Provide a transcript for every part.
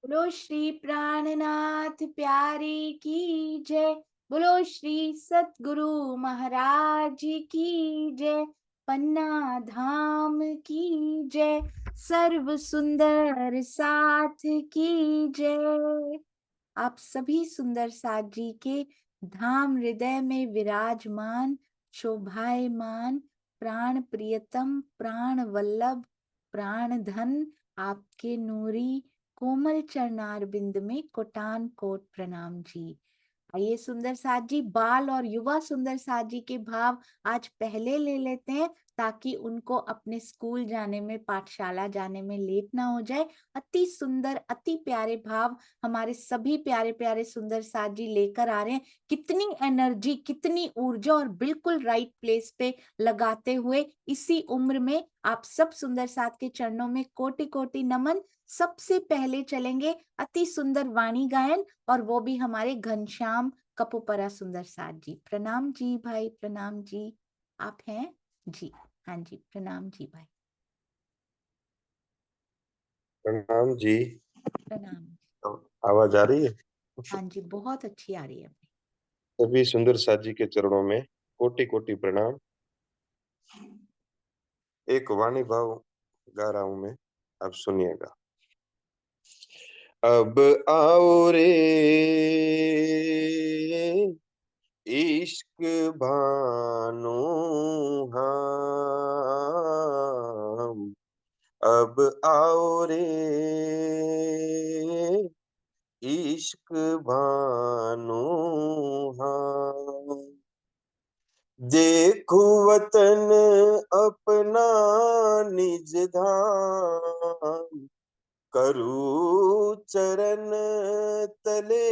बोलो श्री प्राणनाथ प्यारे की जय। बोलो श्री सतगुरु महाराज की जय। पन्ना धाम की जय। सर्व सुंदर साथ की जय। आप सभी सुंदर साथ जी के धाम हृदय में विराजमान, शोभायमान, प्राण प्रियतम, प्राण वल्लभ, प्राण धन, आपके नूरी कोमल चरणार बिंद में कोटान कोट प्रणाम जी। आइए सुंदर साथ जी, बाल और युवा सुंदर साथ जी के भाव आज पहले ले लेते हैं, ताकि उनको अपने स्कूल जाने में, पाठशाला जाने में लेट ना हो जाए। अति सुंदर, अति प्यारे भाव हमारे सभी प्यारे प्यारे सुंदर साथ जी लेकर आ रहे हैं। कितनी एनर्जी, कितनी ऊर्जा, और बिल्कुल राइट प्लेस पे लगाते हुए इसी उम्र में आप सब सुंदर साथ के चरणों में कोटि कोटि नमन। सबसे पहले चलेंगे अति सुंदर वाणी गायन, और वो भी हमारे घनश्याम कपुपरा सुंदर साथ जी। प्रणाम जी भाई, प्रणाम जी। आप हैं जी? हाँ जी, प्रणाम जी भाई। प्रणाम जी। प्रणाम। तो आवाज आ रही है? हाँ जी, बहुत अच्छी आ रही है। सभी सुंदर साथ जी के चरणों में कोटि कोटि प्रणाम। एक वाणी भाव गा रहा हूं मैं, आप सुनिएगा। अब आओ रे इश्क भानु हम, अब आओ रे इश्क भानु हम। देखो वतन अपना निज धाम, करू चरण तले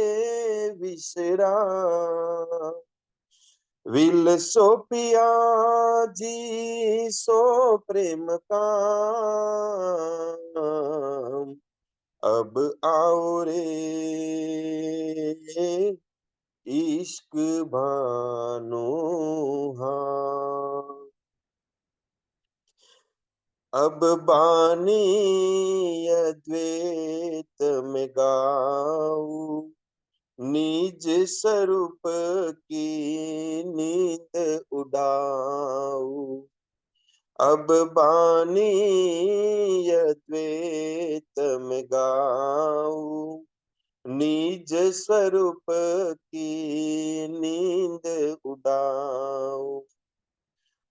विश्राम। विल सो पिया जी सो प्रेम काम, अब आओ रे इश्क भानु हाँ। अब बानी अद्वैत में गाऊं, निज स्वरूप की नींद उड़ाऊं। अब बानी अद्वैत में गाऊं, निज स्वरूप की नींद उड़ाऊं।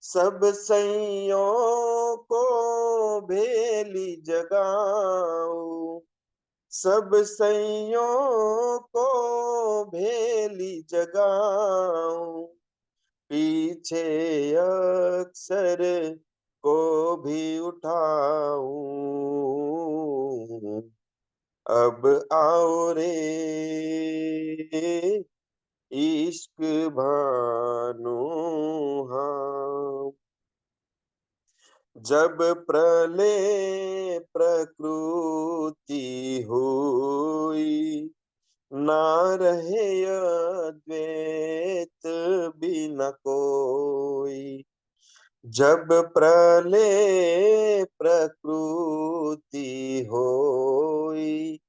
सब सैयों को भेली जगाऊं, सब सैयों को भेली जगाऊं। पीछे अक्सर को भी उठाऊं, अब आओ रे इश्क भानु हाँ। जब प्रलय प्रकृति हुई, ना रहे अद्वैत बिना कोई। जब प्रलय प्रकृति होई,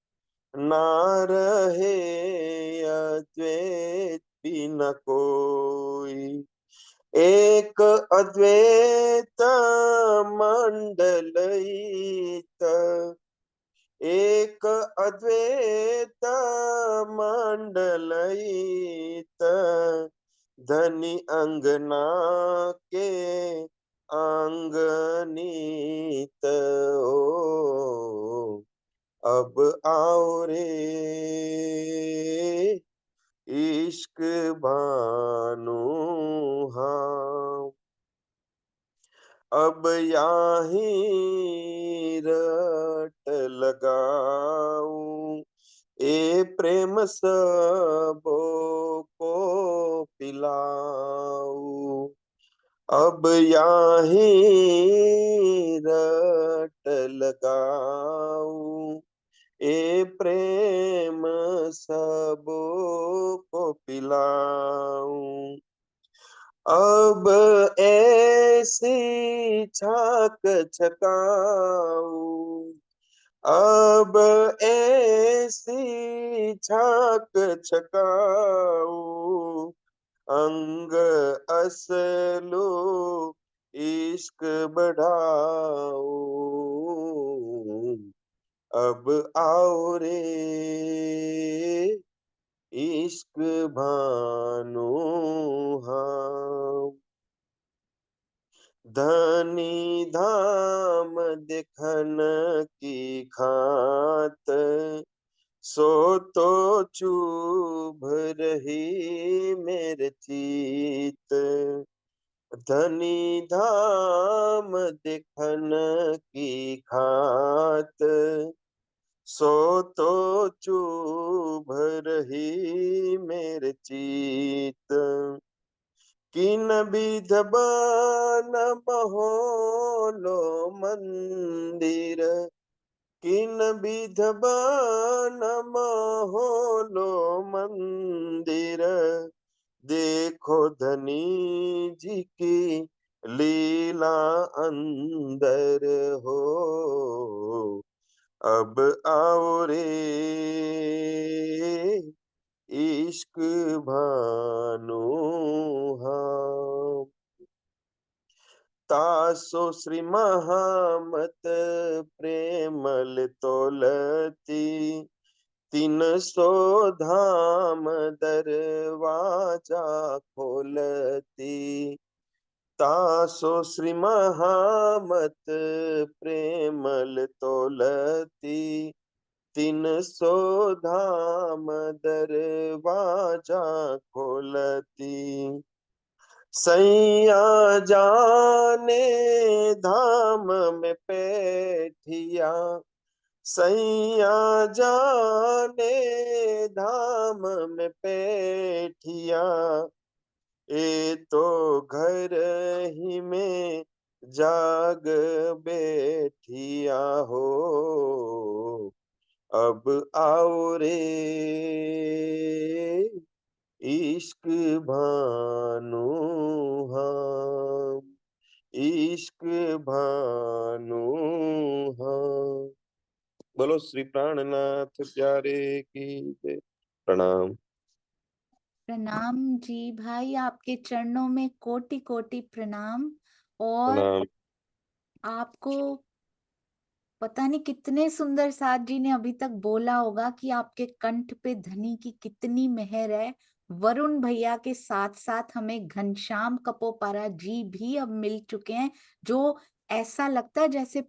ना रहे अद्वैत बिना कोई। एक अद्वैत मंडलईत, एक अद्वैत मंडलईत। धनी अंगना के अंगनीत हो, अब आओ रे इश्क भानु हाँ। अब याहीं रट लगाऊं, ए प्रेम सबो को पिलाऊं। अब याहीं रट लगाऊं, ए प्रेम सबो को पिलाऊं। अब ऐसी छाक छकाऊं, अब ऐसी झाक छकाऊ अंग असलो इश्क बढ़ाओ। अब आओ रे इश्क भानु हाँ। धनी धाम देखन की खात सो तो चुभ रही मेरे चित। धनी धाम देखन की खात सो तो चुभ रही मेरे चित। किन विध बन महोलो मंदिर किन विध बन महोलो मंदिर देखो धनी जी की लीला अंदर हो। अब आओ रे इश्क भानु हाँ। तासो श्री महामत प्रेमल तोलती तीन सो धाम दरवाजा खोलती। तासो श्री महामत प्रेमल तोलती तीन सो धाम दरवाजा खोलती। सैया जाने धाम में पैठिया सैया जाने धाम में पैठिया ए तो घर ही में जाग बैठिया हो। अब आओ रे इश्क भानु हाँ। इश्क भानु हाँ। बोलो श्री प्राणनाथ प्यारे की जय। प्रणाम। प्रणाम जी भाई, आपके चरणों में कोटि कोटि प्रणाम। और प्रणाम। आपको पता नहीं कितने सुंदर साथ जी ने अभी तक बोला होगा कि आपके कंठ पे धनी की कितनी मेहर है। वरुण भैया के साथ साथ हमें घनश्याम कपोपारा जी भी अब मिल चुके हैं, जो ऐसा लगता है जैसे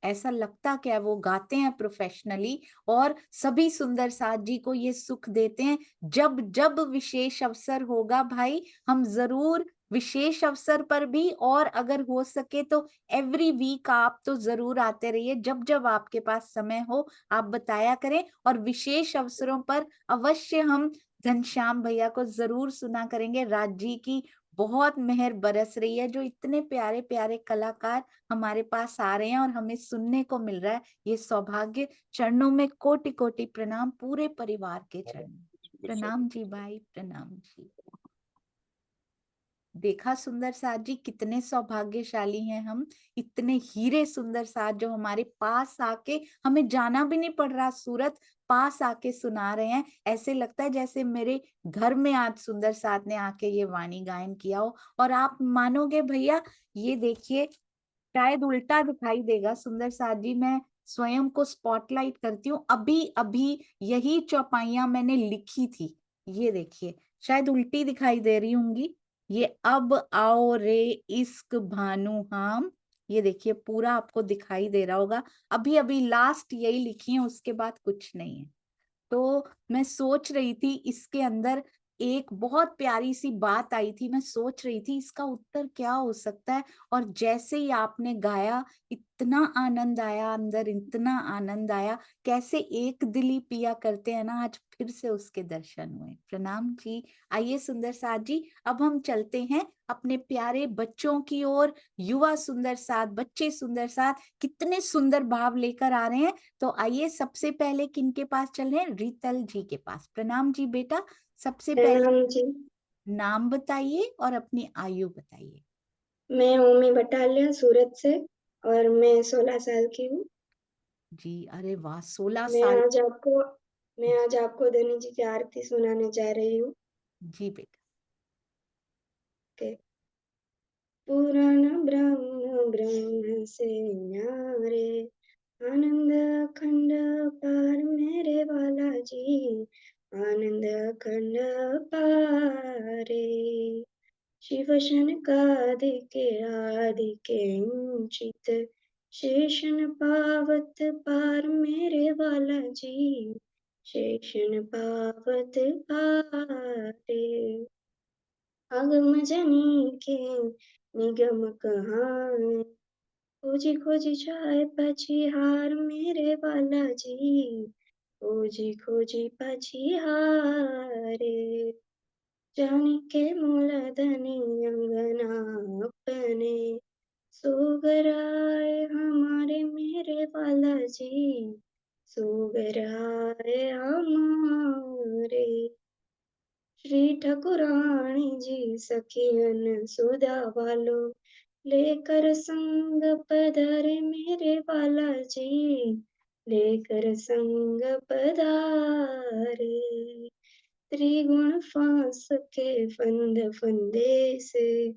ऐसा लगता क्या है, वो गाते हैं प्रोफेशनली और सभी सुंदर साथ जी को ये सुख देते हैं। जब जब विशेष अवसर होगा भाई, हम जरूर विशेष अवसर पर भी, और अगर हो सके तो एवरी वीक आप तो जरूर आते रहिए। जब जब आपके पास समय हो आप बताया करें, और विशेष अवसरों पर अवश्य हम घनश्याम भैया को जरूर सुना करेंगे। राज जी की बहुत मेहर बरस रही है, जो इतने प्यारे प्यारे कलाकार हमारे पास आ रहे हैं और हमें सुनने को मिल रहा है, ये सौभाग्य। चरणों में कोटि कोटि प्रणाम, पूरे परिवार के चरणों। प्रणाम जी भाई, प्रणाम जी। देखा सुंदर साथ जी, कितने सौभाग्यशाली हैं हम। इतने हीरे सुंदर साथ जो हमारे पास आके, हमें जाना भी नहीं पड़ रहा सूरत, पास आके सुना रहे हैं। ऐसे लगता है जैसे मेरे घर में आज सुंदर साथ ने आके ये वाणी गायन किया हो। और आप मानोगे भैया, ये देखिए, शायद उल्टा दिखाई देगा सुंदर साथ जी, मैं स्वयं को स्पॉटलाइट करती हूँ। अभी अभी यही चौपाइयां मैंने लिखी थी, ये देखिए, शायद उल्टी दिखाई दे रही होंगी। ये अब आओ रे इश्क भानु हम, ये देखिए पूरा आपको दिखाई दे रहा होगा। अभी अभी लास्ट यही लिखी है, उसके बाद कुछ नहीं है। तो मैं सोच रही थी इसके अंदर एक बहुत प्यारी सी बात आई थी, मैं सोच रही थी इसका उत्तर क्या हो सकता है। और जैसे ही आपने गाया, इतना आनंद आया अंदर, इतना आनंद आया। कैसे एक दिली पिया करते हैं ना, आज फिर से उसके दर्शन हुए। प्रणाम जी। आइए सुंदर साथ जी, अब हम चलते हैं अपने प्यारे बच्चों की ओर। युवा सुंदर साथ, बच्चे सुंदर साथ कितने सुंदर भाव लेकर आ रहे हैं। तो आइए सबसे पहले किनके पास चल रहे हैं, रीतल जी के पास। प्रणाम जी बेटा। सबसे पहले प्रणाम जी। नाम बताइए और अपनी आयु बताइए। मैं ओमी बटालिया सूरत से और मैं 16 साल की हूँ। जी, अरे वाह! 16 मैं साल। आज आपको मैं आज आपको धनी जी की आरती सुनाने जा रही हूँ। जी बेटा। के पुराण ब्रह्म ब्रह्म से न्यारे, आनंद अखंड पार मेरे वाला जी, आनंद अखंड पारे। शिव शनकादिके आदिके अंचित, शेषन पावत पार मेरे वाला जी, शेषन पावत पारे। आगम जनी निगम कहानी, खोजी खोजी जाए पछिहार मेरे वाला जी, खोजी खोजी पछिहारे। जानी के मूल धनी अंगना अपने, सोगराए हमारे मेरे वाला जी, सोगराए हमारे। श्री ठाकुराणी जी सखियन सुधा वालो, लेकर संग पधारे मेरे वाला जी, लेकर संग पधारे। त्रिगुण फांस के फंद फंदे से,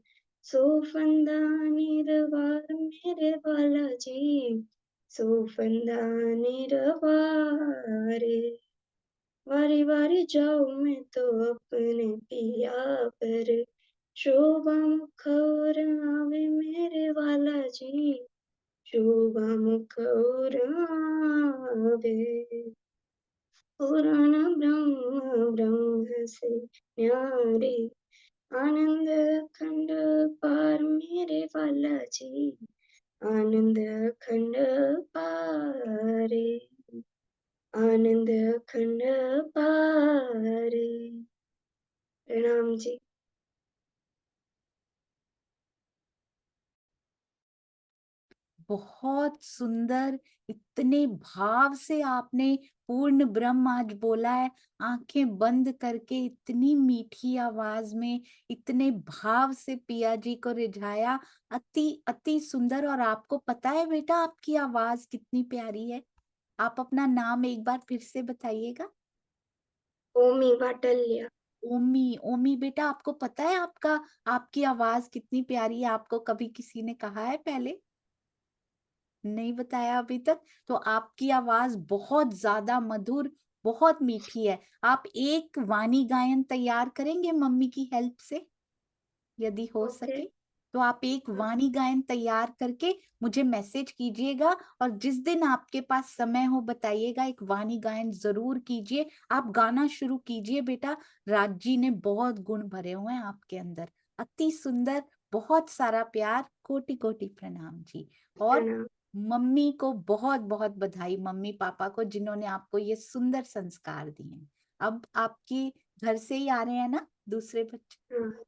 सो फंदा निरवार मेरे वाला जी, सो फंदा निरवारे। वारी वारी जाऊं मैं तो अपने पिया पर, शोभा मुखौर आवे मेरे वाला जी, शोभा मुखौर आवे। पुराण ब्रह्म ब्रह्म से न्यारे, आनंद अखंड पार मेरे वाला जी, आनंद अखंड पारे, आनंद अखंड पारे। प्रणाम जी। बहुत सुंदर, इतने भाव से आपने पूर्ण ब्रह्म आज बोला है, आंखें बंद करके इतनी मीठी आवाज में इतने भाव से पिया जी को रिझाया। अति अति सुंदर। और आपको पता है बेटा आपकी आवाज कितनी प्यारी है? आप अपना नाम एक बार फिर से बताइएगा। ओमी वाटल्या। ओमी। ओमी बेटा, आपको पता है आपकी आवाज कितनी प्यारी है? आपको कभी किसी ने कहा है पहले? नहीं बताया अभी तक? तो आपकी आवाज बहुत ज्यादा मधुर, बहुत मीठी है। आप एक वाणी गायन तैयार करेंगे मम्मी की हेल्प से, यदि हो ओके। सके? तो आप एक हाँ, वाणी गायन तैयार करके मुझे मैसेज कीजिएगा, और जिस दिन आपके पास समय हो बताइएगा, एक वाणी गायन जरूर कीजिए। आप गाना शुरू कीजिए बेटा। राज जी ने बहुत गुण भरे हुए हैं आपके अंदर, अति सुंदर। बहुत सारा प्यार, कोटि कोटि प्रणाम जी। और प्रणाम। मम्मी को बहुत बहुत बधाई, मम्मी पापा को, जिन्होंने आपको ये सुंदर संस्कार दिए हैं। अब आपकी घर से ही आ रहे हैं ना दूसरे बच्चे? हाँ,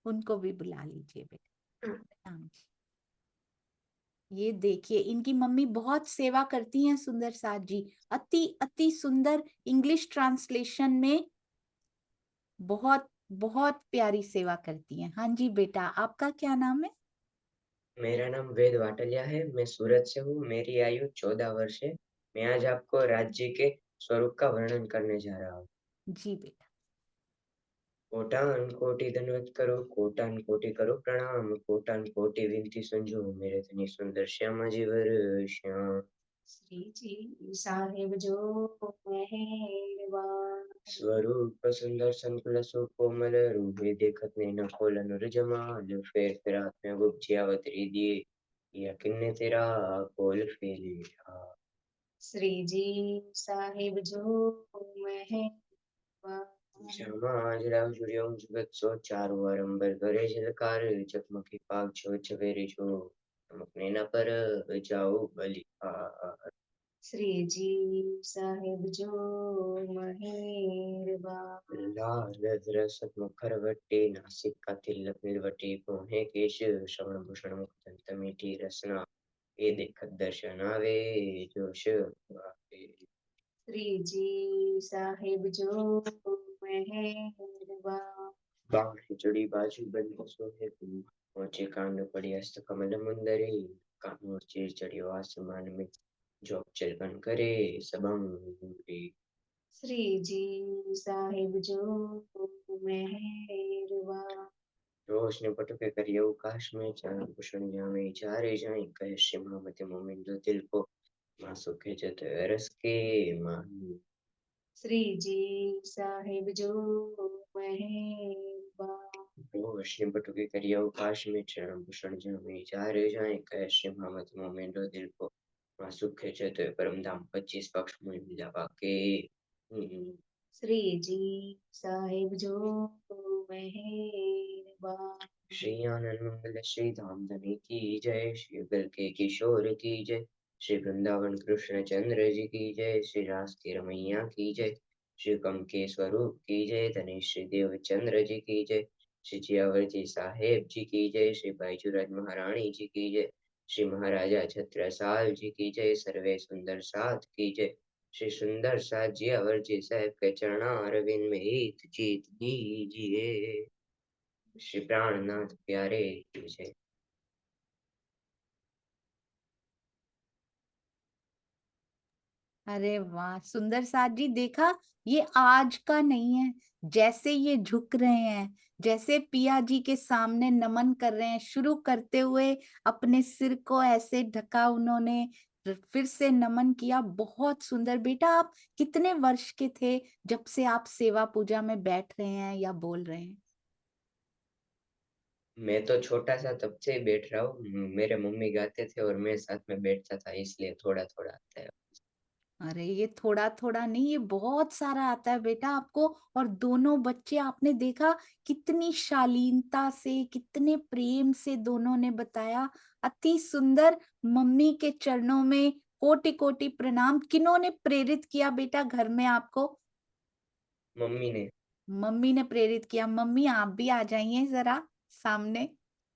उनको भी बुला लीजिए बेटा। हाँ। प्रणाम जी। ये देखिए, इनकी मम्मी बहुत सेवा करती हैं सुंदर साथ जी। अति अति सुंदर, इंग्लिश ट्रांसलेशन में बहुत बहुत प्यारी सेवा करती हैं। हाँ जी बेटा, आपका क्या नाम है? मेरा नाम वेद वाटलिया है। मैं सूरत से हूँ। मेरी आयु 14 वर्ष है। मैं आज आपको राज्य के स्वरूप का वर्णन करने जा रहा हूँ। जी बेटा। कोटान कोटि दंडवत करो, कोटान कोटि करो प्रणाम, कोटान कोटि विनती संजो, मेरे धनी सुंदर श्यामा जीवर श्याम। श्री जी साहेब जो मेहरबान। स्वरूप सुंदर संकुल सुकोमल, रूपे देखत नैन खोल अनुर जमाल, फेर फिर हाथ में गुप्त अवतरी दिए, यकीन ने तेरा कोल फेलिया। श्री जी साहेब जो मेहरबान। श्यामाजराव सूर्यवंश वत्सो चारु वारंबर करे झलकार, चकमकी पाग छो छवेरी छो, चमकने न पर जाओ बलिहार। श्री जी साहेब जो मेहरबान। लाल रसत मुखर वटे, नासिक का तिलक निर्वटे, पौने केश श्रवण भूषण मुख दंत मीठी रसना, ये देखत दर्शन आवे जोश आवे। श्री जी साहेब जो मेहरबान। बाण चढ़ी बाजू बंद सोहे तू, ऊंचे कांड पड़ी हस्त कमल मुंदरे, कानूर चीर चढ़ियो आसमान में, जो अचल करे सबंग। श्री जी साहिब जो मेहरबान। रोशनी पटके करियो काश में चरण कुशन जामे चारे जाई कहे श्रीमावती मोमिन जो दिल को माँ सुखे जत रस के माही। श्री जी साहिब जो मेहरबान। रोशनी पटके करियो काश में चरण कुशन जामे चारे जाई कहे श्रीमावती मोमिन जो दिल को माँ सुखे जत परम धाम 25 पक्ष में मिला पाके। श्री जी साहिब जो मेहरबान। श्री आनंद मंगल श्री धाम धनी की जय, श्री युगल के किशोर की जय, श्री वृंदावन कृष्ण चंद्र जी की जय, श्री रास की रमैया की जय, श्री कम के स्वरूप की जय, धनी श्री देव चंद्र जी की जय, श्री जियावर जी साहेब जी की जय, श्री बाईचुराज महारानी जी की जय, श्री महाराजा छत्रसाल जी की जय, सर्वे सुंदर साथ की जय, श्री सुंदर साथ जियावर जी साहेब के चरणा अरविंद में हित जीत दीजिए। श्री प्राणनाथ प्यारे की जय। अरे वाह सुंदर साथ जी, देखा ये आज का नहीं है। जैसे ये झुक रहे हैं, जैसे पिया जी के सामने नमन कर रहे हैं, शुरू करते हुए अपने सिर को ऐसे ढका उन्होंने, फिर से नमन किया। बहुत सुंदर। बेटा आप कितने वर्ष के थे जब से आप सेवा पूजा में बैठ रहे हैं या बोल रहे हैं? मैं तो छोटा सा तब से ही बैठ रहा हूँ, मेरे मम्मी गाते थे और मैं साथ में बैठता था, इसलिए थोड़ा थोड़ा आता है। अरे ये थोड़ा थोड़ा नहीं, ये बहुत सारा आता है बेटा आपको। और दोनों बच्चे आपने देखा कितनी शालीनता से, कितने प्रेम से दोनों ने बताया। अति सुंदर। मम्मी के चरणों में कोटि कोटि प्रणाम। किन्होंने प्रेरित किया बेटा घर में आपको? मम्मी ने। मम्मी ने प्रेरित किया। मम्मी आप भी आ जाइए जरा सामने।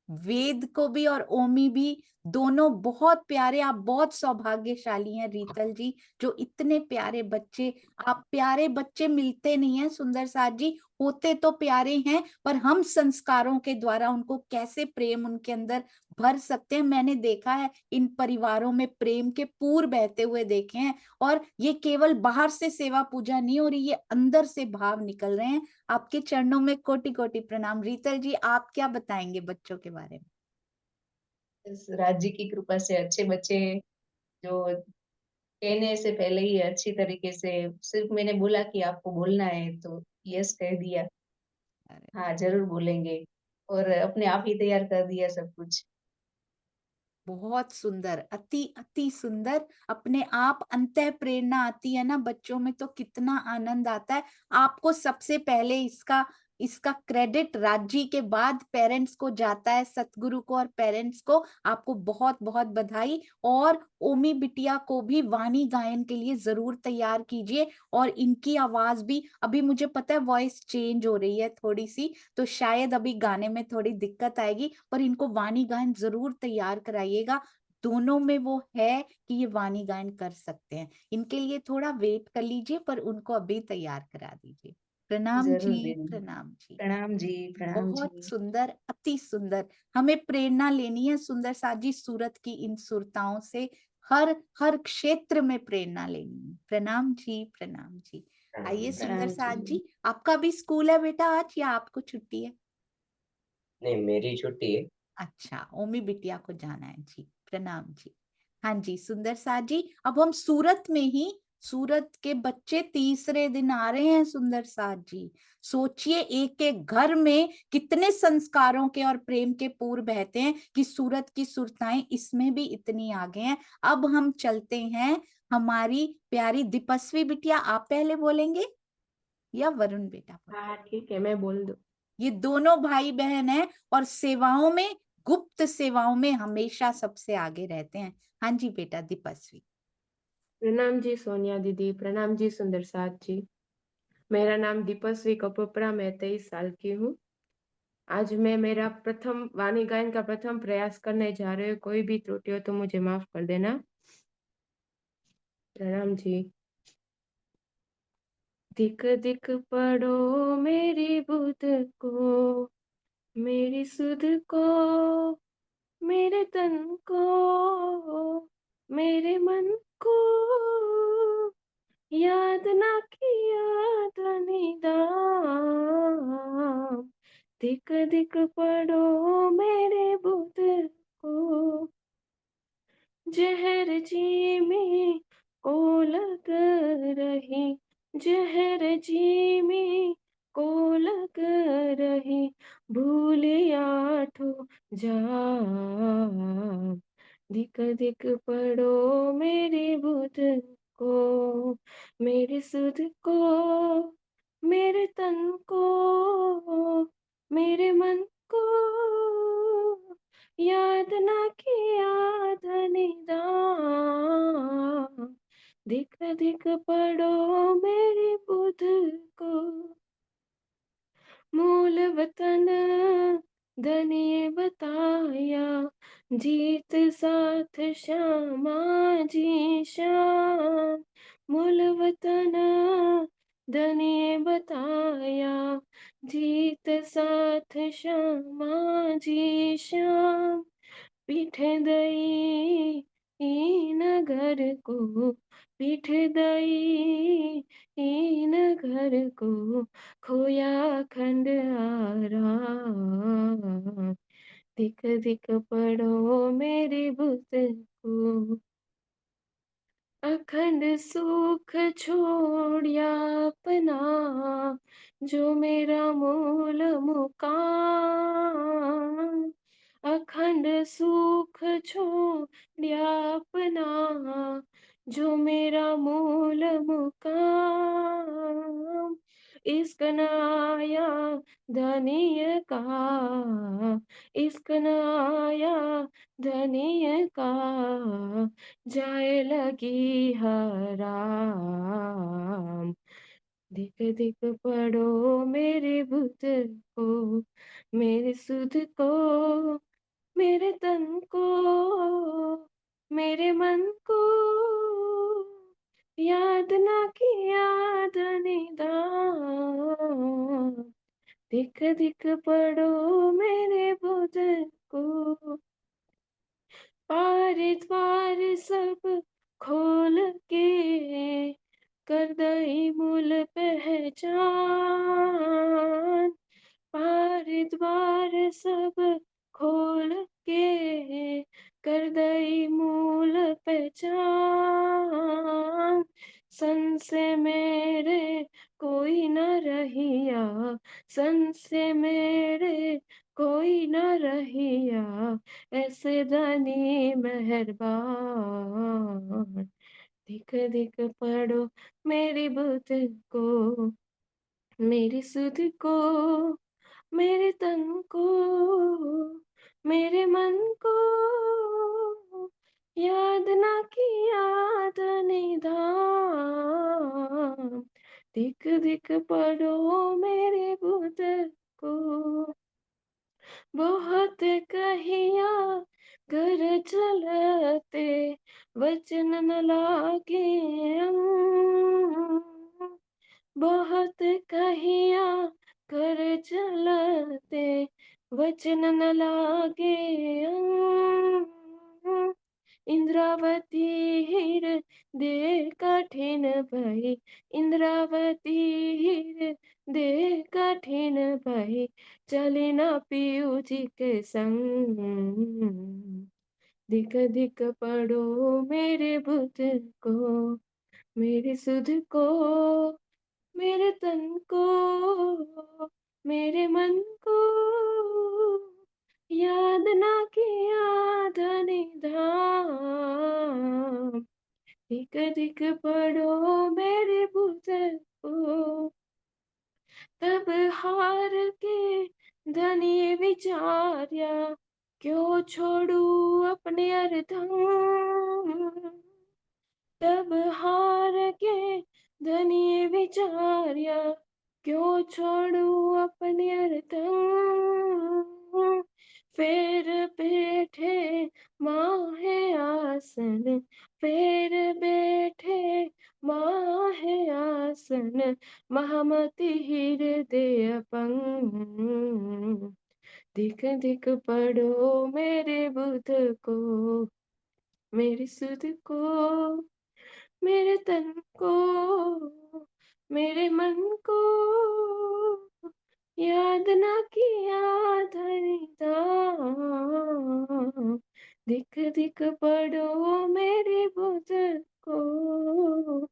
वेद को भी और ओमी भी, दोनों बहुत प्यारे। आप बहुत सौभाग्यशाली हैं रीतल जी, जो इतने प्यारे बच्चे। आप प्यारे बच्चे मिलते नहीं हैं सुंदर साथ जी, होते तो प्यारे हैं, पर हम संस्कारों के द्वारा उनको कैसे प्रेम उनके अंदर भर सकते हैं। मैंने देखा है इन परिवारों में प्रेम के पूर बहते हुए देखे हैं। और ये केवल बाहर से सेवा पूजा नहीं हो रही, ये अंदर से भाव निकल रहे हैं। आपके चरणों में कोटि कोटि प्रणाम। रीतल जी आप क्या बताएंगे बच्चों के बारे में? इस राज्य की कृपा से अच्छे बच्चे, जो कहने से पहले ही अच्छी तरीके से, सिर्फ मैंने बोला कि आपको बोलना है तो यस कह दिया। अरे हाँ जरूर बोलेंगे, और अपने आप ही तैयार कर दिया सब कुछ। बहुत सुंदर, अति अति सुंदर। अपने आप अंतः प्रेरणा आती है ना बच्चों में, तो कितना आनंद आता है। आपको सबसे पहले इसका इसका क्रेडिट राज्य के बाद पेरेंट्स को जाता है, सतगुरु को और पेरेंट्स को। आपको बहुत बहुत बधाई। और ओमी बिटिया को भी वाणी गायन के लिए जरूर तैयार कीजिए। और इनकी आवाज भी, अभी मुझे पता है वॉइस चेंज हो रही है थोड़ी सी, तो शायद अभी गाने में थोड़ी दिक्कत आएगी, पर इनको वाणी गायन जरूर तैयार कराइएगा। दोनों में वो है कि ये वाणी गायन कर सकते हैं। इनके लिए थोड़ा वेट कर लीजिए, पर उनको अभी तैयार करा दीजिए। प्रणाम जरूर जी, दीदी। प्रणाम जी। प्रणाम जी, प्रणाम बहुत जी। सुंदर, अति सुंदर। हमें प्रेरणा लेनी है सुंदर साजी सूरत की इन सुरताओं से। हर हर क्षेत्र में प्रेरणा लेनी है। प्रणाम जी, प्रणाम जी। आइए प्रणाम। सुंदर प्रणाम साज जी। जी, आपका भी स्कूल है बेटा आज या आपको छुट्टी है? नहीं, मेरी छुट्टी है। अच्छा, ओमी बिटिया को जाना है जी। प्रणाम जी। हाँ जी सुंदर साथ जी, अब हम सूरत में ही, सूरत के बच्चे तीसरे दिन आ रहे हैं सुंदर साथ जी। सोचिए एक एक घर में कितने संस्कारों के और प्रेम के पूर बहते हैं कि सूरत की सुरताएं इसमें भी इतनी आगे हैं। अब हम चलते हैं हमारी प्यारी दीपस्वी बिटिया, आप पहले बोलेंगे या वरुण बेटा बोले? हाँ ठीक है, मैं बोल दूं। ये दोनों भाई बहन हैं और सेवाओं में, गुप्त सेवाओं में हमेशा सबसे आगे रहते हैं। हाँ जी बेटा दीपस्वी। प्रणाम जी सोनिया दीदी, प्रणाम जी सुंदर साथ जी। मेरा नाम दीपस्वी कपोपरा, मैं 23 साल की हूँ। आज मैं मेरा प्रथम वाणी गायन का प्रथम प्रयास करने जा रही हूँ। कोई भी त्रुटि हो तो मुझे माफ कर देना। प्रणाम जी। दिक दिक पढ़ो मेरी बुध को, मेरी सुध को, मेरे तन को, मेरे मन को याद ना किया धनीदाम, धिक धिक पड़ो मेरे बुध को, जहर जी में को लग रही, जहर जी में को लग रही, भूलिया ठो जाम, धिक धिक पड़ो मेरे बुध को, मेरे सुध को, मेरे तन को, मेरे मन को, याद ना किया धनीदाम, धिक धिक पड़ो मेरे बुध को, मूल वतन धनिये बताया, जीत साथ श्यामा जी श्याम, मूल वतन धनिये बताया, जीत साथ श्यामा जी श्याम, पीठ दई नगर को, पीठ दई नगर को, खोया खंड आराम, धिक धिक पड़ो मेरे बुत को, अखंड सुख छोड़िया अपना, जो मेरा मूल मुकाम, अखंड सुख छोड़िया अपना, जो मेरा मूल मुकाम, इश्क न आया धनिय का, इश्क न आया धनिय का, जाए लगी हराम, धिक धिक पड़ो मेरे बुत को, मेरे सुध को, मेरे तन को, मेरे मन को, याद ना किया धनीदाम, धिक धिक पड़ो मेरे बुध को, पार द्वार सब खोल के, कर दई मूल पहचान, पार द्वार सब खोल के, कर दई मूल पहचान, सन से मेरे कोई न रहिया, सन से मेरे कोई न रहिया, ऐसे दानी मेहरबान, धिक धिक पड़ो मेरी बुध को, मेरी सुध को, मेरे तन को, मेरे मन को, याद ना किया धनीधाम, धिक धिक पड़ो मेरे बुध को, बहुत कहिया घर चलते, वचन न लागे अंग, बहुत कहिया कर चलते, वचन न लागे अंग, इंद्रावती हीर दे कठिन भई, इंद्रावती हीर दे कठिन भई, चले ना पियू जी के संग, धिक धिक पड़ो मेरे बुध को, मेरे सुध को, मेरे तन को, मेरे मन को, याद ना किया धनीधाम, धिक धिक पड़ो मेरे बुध को, तब हार के धनी विचार्या, क्यों छोड़ू अपने अर्धम, तब हार के धनी विचार्या, क्यों छोड़ू अपने अर्धम, फिर बैठे माहे आसन, फिर बैठे माहे आसन, महामती हृदय अपंग, धिक धिक पड़ो मेरे बुध को, मेरी सुध को, मेरे तन को, मेरे मन को याद ना किया धनिदा, दिख दिख पढ़ो मेरे बुजुर्ग को,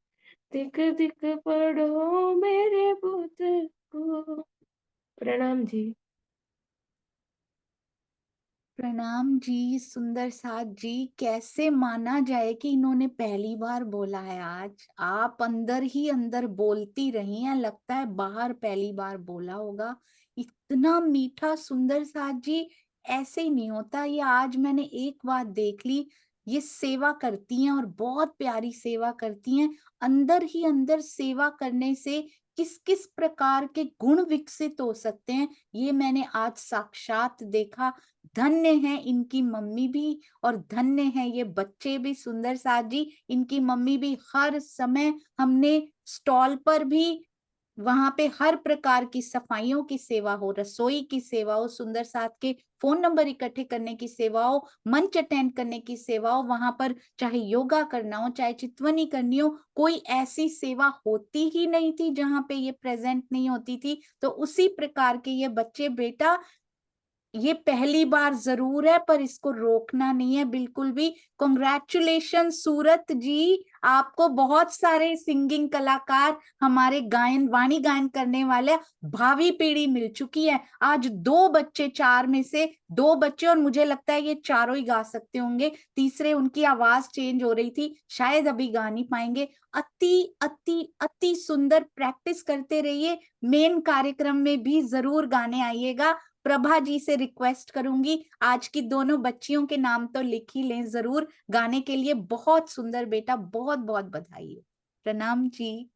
दिख दिख पढ़ो मेरे बुजुर्ग को। प्रणाम जी। प्रणाम जी सुंदर साथ जी। कैसे माना जाए कि इन्होंने पहली बार बोला है आज। आप अंदर ही अंदर बोलती रही हैं, लगता है बाहर पहली बार बोला होगा। इतना मीठा सुंदर साथ जी, ऐसे ही नहीं होता ये। आज मैंने एक बात देख ली, ये सेवा करती हैं और बहुत प्यारी सेवा करती हैं। अंदर ही अंदर सेवा करने से किस किस प्रकार के गुण विकसित हो सकते हैं, ये मैंने आज साक्षात देखा। धन्य है इनकी मम्मी भी और धन्य है ये बच्चे भी सुंदर साथ जी। इनकी मम्मी भी हर समय, हमने स्टॉल पर भी, वहां पे हर प्रकार की सफाइयों की सेवा हो, रसोई की सेवा हो, सुंदर साथ के फोन नंबर इकट्ठे करने की सेवा हो, मंच अटेंड करने की सेवा हो, वहां पर चाहे योगा करना हो, चाहे चितवनी करनी हो, कोई ऐसी सेवा होती ही नहीं थी जहां पे ये प्रेजेंट नहीं होती थी। तो उसी प्रकार के ये बच्चे, बेटा ये पहली बार जरूर है पर इसको रोकना नहीं है बिल्कुल भी। कॉन्ग्रेचुलेशन सूरत जी, आपको बहुत सारे सिंगिंग कलाकार, हमारे गायन वाणी गायन करने वाले भावी पीढ़ी मिल चुकी है। आज 2 बच्चे, 4 में से 2 बच्चे, और मुझे लगता है ये चारों ही गा सकते होंगे, तीसरे उनकी आवाज चेंज हो रही थी, शायद अभी गा नहीं पाएंगे। अति अति अति सुंदर, प्रैक्टिस करते रहिए, मेन कार्यक्रम में भी जरूर गाने आइएगा। प्रभा जी से रिक्वेस्ट करूंगी, आज की दोनों बच्चियों के नाम तो लिख ही लें जरूर गाने के लिए। बहुत सुंदर बेटा, बहुत बहुत बधाई हो। प्रणाम जी।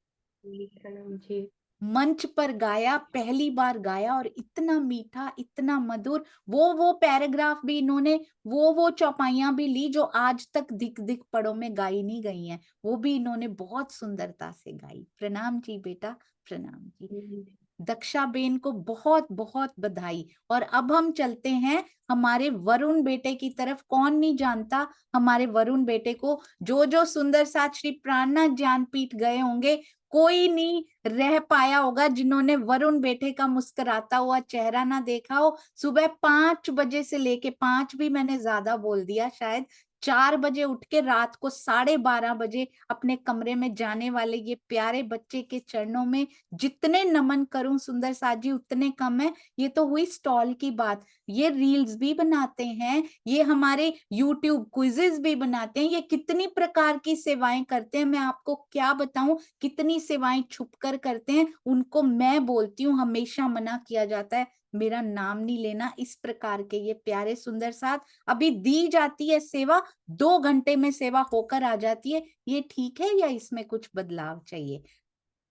प्रणाम जी। मंच पर गाया, पहली बार गाया, और इतना मीठा, इतना मधुर। वो पैराग्राफ भी इन्होंने, वो चौपाइयां भी ली जो आज तक दिख दिख पड़ों में गाई नहीं गई हैं, वो भी इन्होंने बहुत सुंदरता से गाई। प्रणाम जी बेटा, प्रणाम जी। दक्षा बेन को बहुत बहुत बधाई। और अब हम चलते हैं हमारे वरुण बेटे की तरफ। कौन नहीं जानता हमारे वरुण बेटे को, जो जो सुंदर साथ श्री प्राणनाथ ज्ञानपीठ गए होंगे, कोई नहीं रह पाया होगा जिन्होंने वरुण बेटे का मुस्कुराता हुआ चेहरा ना देखा हो। सुबह 5 बजे से लेके, 5 भी मैंने ज्यादा बोल दिया शायद, 4 बजे उठ के रात को 12:30 बजे अपने कमरे में जाने वाले ये प्यारे बच्चे के चरणों में जितने नमन करूं सुंदर साथ जी उतने कम है। ये तो हुई स्टॉल की बात, ये रील्स भी बनाते हैं, ये हमारे YouTube क्विजेस भी बनाते हैं, ये कितनी प्रकार की सेवाएं करते हैं, मैं आपको क्या बताऊं, कितनी सेवाएं छुपकर करते हैं। उनको मैं बोलती हूँ, हमेशा मना किया जाता है मेरा नाम नहीं लेना। इस प्रकार के ये प्यारे सुंदर साथ, अभी दी जाती है सेवा, 2 घंटे में सेवा होकर आ जाती है। ये ठीक है या इसमें कुछ बदलाव चाहिए?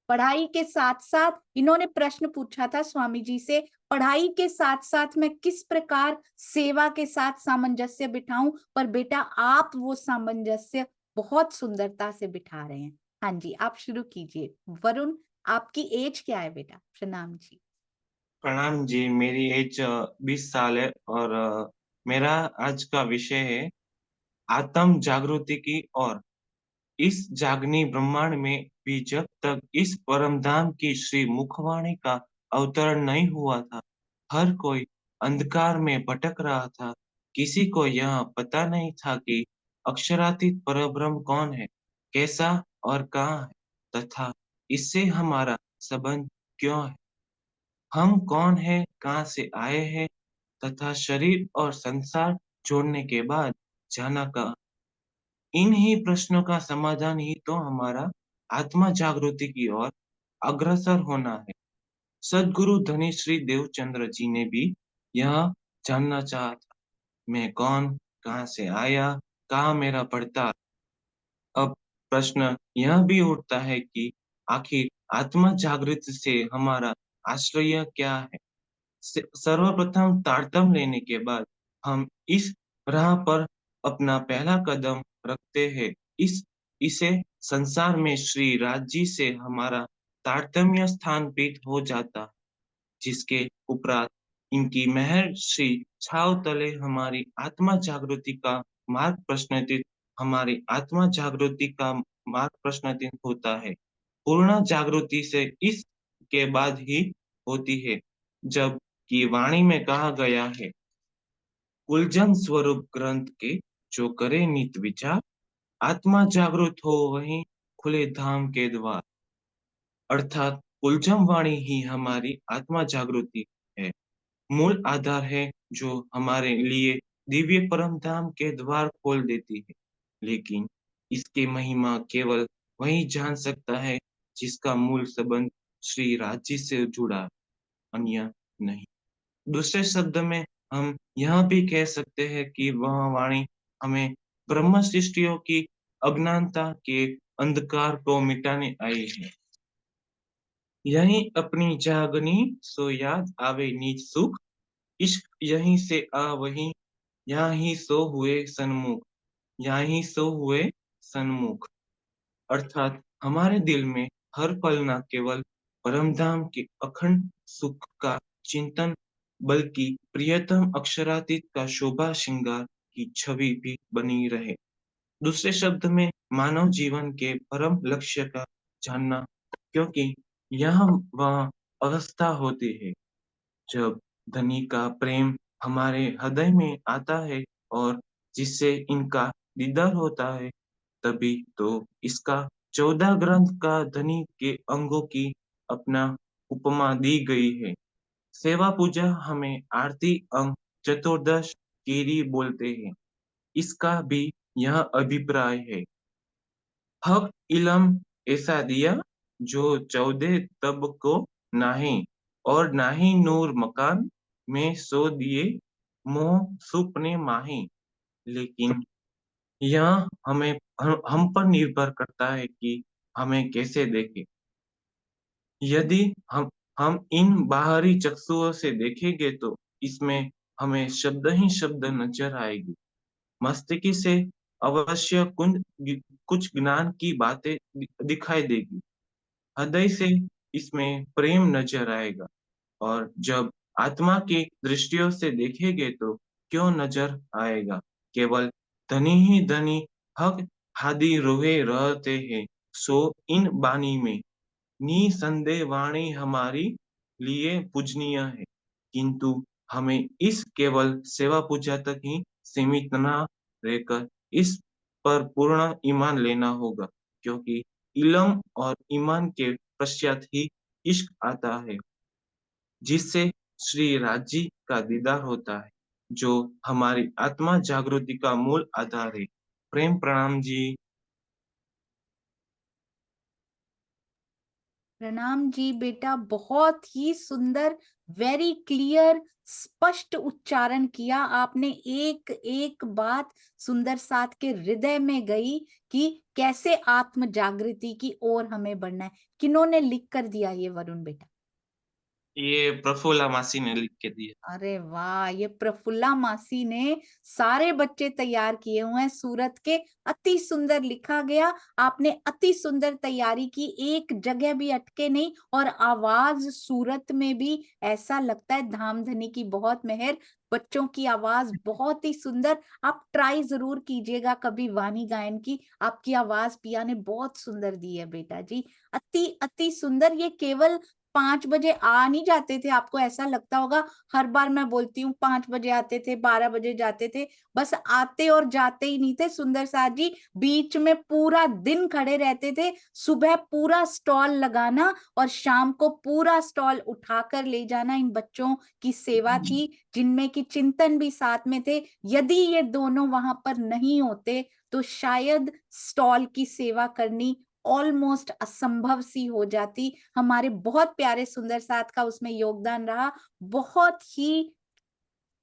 पढ़ाई के साथ साथ, इन्होंने प्रश्न पूछा था स्वामी जी से, पढ़ाई के साथ साथ मैं किस प्रकार सेवा के साथ सामंजस्य बिठाऊं, पर बेटा आप वो सामंजस्य बहुत सुंदरता से बिठा रहे हैं। हाँ जी, आप शुरू कीजिए। वरुण, आपकी एज क्या है बेटा? प्रणाम जी। प्रणाम जी, मेरी एज 20 साल है और मेरा आज का विषय है आत्म जागृति की ओर। इस जागनी ब्रह्मांड में भी जब तक इस परम धाम की श्री मुखवाणी का अवतरण नहीं हुआ था, हर कोई अंधकार में भटक रहा था। किसी को यह पता नहीं था कि अक्षरातीत परब्रह्म कौन है, कैसा और कहाँ है, तथा इससे हमारा संबंध क्यों है। हम कौन हैं, कहाँ से आए हैं, तथा शरीर और संसार छोड़ने के बाद जाना कहाँ। इन्हीं प्रश्नों का समाधान ही तो हमारा आत्मा जागृति की ओर अग्रसर होना है। सद्गुरु धनी श्री देवचंद्र जी ने भी यह जानना चाहा था, मैं कौन, कहाँ से आया, कहाँ मेरा पड़ता। अब प्रश्न यह भी उठता है कि आखिर आत्मा जागृति से हमारा आश्रय क्या है। सर्वप्रथम तारतम्य लेने के बाद हम इस राह पर अपना पहला कदम रखते हैं। इसे संसार में श्री राज जी से हमारा तारतम्य स्थापित हो जाता है, जिसके उपरांत इनकी मेहर श्री छाव तले हमारी आत्मा जागृति का मार्ग प्रश्नित, हमारी आत्मा जागृति का मार्ग प्रश्न 3 होता है। पूर्ण जागृति से इसके बाद ही होती है, जबकि वाणी में कहा गया है, कुलजन स्वरूप ग्रंथ के जो करे नित विचार, आत्मा जागृत हो वहीं खुले धाम के द्वार। अर्थात कुलजम वाणी ही हमारी आत्मा जागृति है, मूल आधार है जो हमारे लिए दिव्य परम धाम के द्वार खोल देती है। लेकिन इसके महिमा केवल वही जान सकता है जिसका मूल संबंध श्री राज्य से जुड़ा, अन्य नहीं। दूसरे शब्द में हम यह भी कह सकते हैं कि वह वाणी हमें ब्रह्म सृष्टियों की अज्ञानता के अंधकार को मिटाने आई है। यही अपनी जागनी सो याद आवे निज सुख, इश्क यहीं से आ वहीं, यहाँ ही सो हुए सन्मुख, यहाँ ही सो हुए सन्मुख। अर्थात हमारे दिल में हर पल न केवल परमधाम के अखंड सुख का चिंतन, बल्कि प्रियतम अक्षरातीत का शोभा श्रृंगार की छवि भी बनी रहे। दूसरे शब्द में मानव जीवन के परम लक्ष्य का जानना, क्योंकि यह वह अवस्था होती है जब धनी का प्रेम हमारे हृदय में आता है और जिससे इनका दीदार होता है, तभी तो इसका 14 ग्रंथ का धनी के अंगों की अपना उपमा दी गई है। सेवा पूजा हमें आरती अंग चतुर्दश केरी बोलते हैं। इसका भी यह अभिप्राय है, हक इलम ऐसा दिया जो 14 तब को नाही, और नाही नूर मकान में सो दिए मोह सुपने माही। लेकिन यह हमें हम पर निर्भर करता है कि हमें कैसे देखें। यदि हम इन बाहरी चक्षुओं से देखेंगे तो इसमें हमें शब्द ही शब्द नजर आएगी। मस्तिष्क से अवश्य कुछ ज्ञान की बातें दिखाई देगी, हृदय से इसमें प्रेम नजर आएगा, और जब आत्मा की दृष्टियों से देखेंगे तो क्यों नजर आएगा, केवल धनी ही धनी हक हादी रोहे रहते हैं। सो इन बानी में निसंदेह वाणी हमारी लिए पूजनीय है, किंतु हमें इस केवल सेवा पूजा तक ही सीमित न रहकर इस पर पूर्ण ईमान लेना होगा, क्योंकि इल्म और ईमान के पश्चात ही इश्क आता है, जिससे श्री राज्य का दीदार होता है, जो हमारी आत्मा जागृति का मूल आधार है। प्रेम प्रणाम जी। प्रणाम जी बेटा, बहुत ही सुंदर, वेरी क्लियर, स्पष्ट उच्चारण किया आपने। एक एक बात सुंदर साथ के हृदय में गई कि कैसे आत्म जागृति की ओर हमें बढ़ना है। किन्होंने लिख कर दिया ये वरुण बेटा? ये प्रफुल्ला मासी ने लिख के दिया। अरे वाह, ये प्रफुल्ला मासी ने सारे बच्चे तैयार किए हुए हैं सूरत के। अति सुंदर लिखा गया, आपने अति सुंदर तैयारी की, एक जगह भी अटके नहीं, और आवाज सूरत में भी ऐसा लगता है धामधनी की बहुत मेहर। बच्चों की आवाज बहुत ही सुंदर। आप ट्राई जरूर कीजिएगा कभी वाणी गायन की, आपकी आवाज पिया ने बहुत सुंदर दी है बेटा जी, अति अति सुंदर। ये केवल 5 बजे आ नहीं जाते थे, आपको ऐसा लगता होगा हर बार मैं बोलती हूँ 5 बजे आते थे, 12 बजे जाते थे, बस आते और जाते ही नहीं थे सुंदर साथ जी, बीच में पूरा दिन खड़े रहते थे। सुबह पूरा स्टॉल लगाना और शाम को पूरा स्टॉल उठाकर ले जाना, इन बच्चों की सेवा थी, जिनमें की चिंतन भी साथ में थे। यदि ये दोनों वहां पर नहीं होते तो शायद स्टॉल की सेवा करनी ऑलमोस्ट असंभव सी हो जाती। हमारे बहुत प्यारे सुंदर साथ का उसमें योगदान रहा, बहुत ही।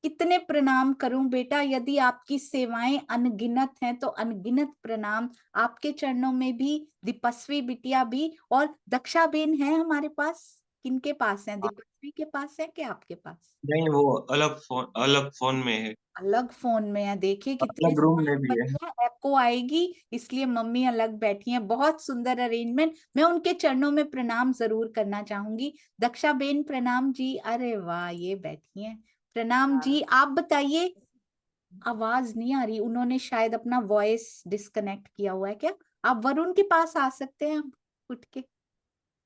कितने प्रणाम करूं बेटा, यदि आपकी सेवाएं अनगिनत हैं तो अनगिनत प्रणाम आपके चरणों में भी। दीपस्वी बिटिया भी और दक्षा बेन है हमारे पास। किनके पास है? दीपस्वी के पास है कि आपके पास? नहीं, वो अलग फोन में है, अलग फोन में है। देखिए कितने अलग रूम में स्मार्ट भी है। बच्चे हैं, एको आएगी इसलिए मम्मी अलग बैठी हैं। बहुत सुंदर अरेंजमेंट, मैं उनके चरणों में प्रणाम जरूर करना चाहूंगी। दक्षा बेन प्रणाम जी। अरे वाह, ये बैठी हैं, प्रणाम जी। आप बताइए, आवाज नहीं आ रही, उन्होंने शायद अपना वॉइस डिस्कनेक्ट किया हुआ है क्या? आप वरुण के पास आ सकते हैं आप उठ के,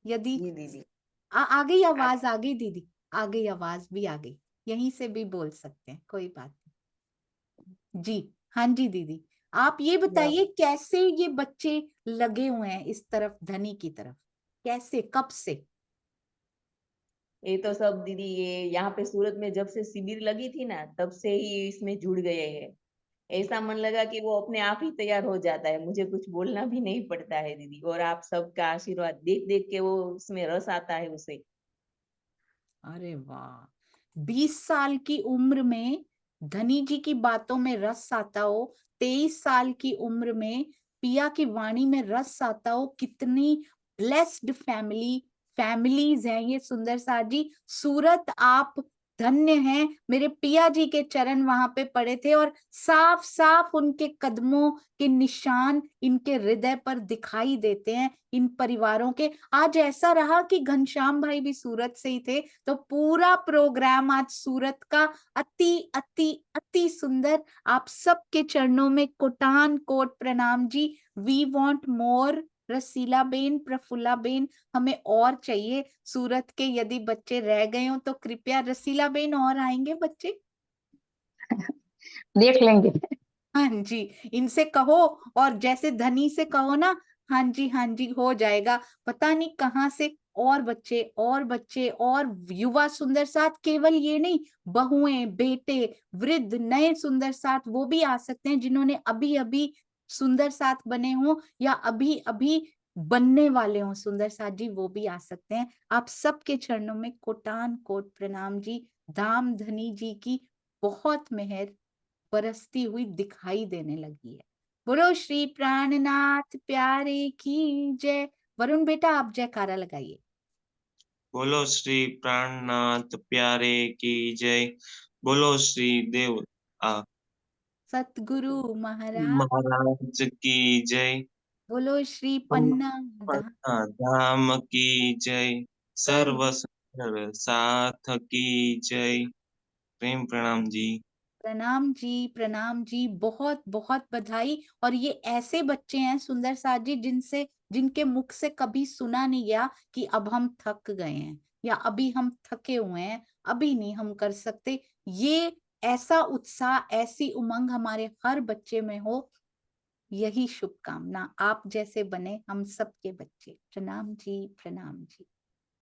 यदि जी दीदी। आ गई आवाज, आ गई दीदी, आ गई आवाज भी आ गई, यहीं से भी बोल सकते हैं, कोई बात नहीं जी। हाँ जी दीदी, आप ये बताइए कैसे ये बच्चे लगे हुए हैं इस तरफ, धनी की तरफ, कैसे, कब से? ये तो सब दीदी, ये यहाँ पे सूरत में जब से शिविर लगी थी ना, तब से ही इसमें जुड़ गए हैं। ऐसा मन लगा कि वो अपने आप ही तैयार हो जाता है, मुझे कुछ बोलना भी नहीं पड़ता है दीदी। और आप सबका आशीर्वाद देख देख के वो उसमें रस आता है उसे। अरे वाह, 20 साल की उम्र में धनी जी की बातों में रस आता हो, 23 साल की उम्र में पिया की वाणी में रस आता हो, कितनी ब्लेस्ड फैमिलीज हैं ये सुंदर साथ जी। सूरत आप धन्य हैं, मेरे पिया जी के चरण वहां पे पड़े थे और साफ साफ उनके कदमों के निशान इनके हृदय पर दिखाई देते हैं, इन परिवारों के। आज ऐसा रहा कि घनश्याम भाई भी सूरत से ही थे, तो पूरा प्रोग्राम आज सूरत का अति अति अति सुंदर। आप सबके चरणों में कोटान कोट प्रणाम जी। We want more, Rasila ben, Prafulla ben, हमें और चाहिए सूरत के। यदि बच्चे रह गए हो तो कृपया, रसीला बेन और आएंगे बच्चे? देख लेंगे। हाँ जी, इनसे कहो, और जैसे धनी से कहो ना, हाँ जी हाँ जी हो जाएगा। पता नहीं कहाँ से और बच्चे और बच्चे और युवा सुंदर साथ, केवल ये नहीं, बहुएं, बेटे, वृद्ध, नए सुंदर साथ वो भी आ सकते हैं जिन्होंने अभी अभी सुंदर साथ बने हो या अभी अभी बनने वाले हो सुंदर साथ जी, वो भी आ सकते हैं। आप सबके चरणों में कोटान कोट प्रणाम जी। धाम धनी जी की बहुत मेहर बरसती हुई दिखाई देने लगी है। बोलो श्री प्राणनाथ प्यारे की जय। वरुण बेटा आप जयकारा लगाइए। बोलो श्री प्राणनाथ प्यारे की जय। बोलो श्री देव आ, सतगुरु महाराज, महाराज की जय। बोलो श्री पन्ना धाम, पन्ना धाम की जय। सर्व सर्व सुंदर साथ की जय। प्रेम प्रणाम जी। प्रणाम जी, बहुत बहुत बधाई। और ये ऐसे बच्चे हैं सुंदर साथ जी जिनके मुख से कभी सुना नहीं गया कि अब हम थक गए हैं या अभी हम थके हुए हैं, अभी नहीं हम कर सकते। ये ऐसा उत्साह, ऐसी उमंग हमारे हर बच्चे में हो, यही शुभकामना। आप जैसे बने हम सबके बच्चे। प्रणाम जी, प्रणाम जी।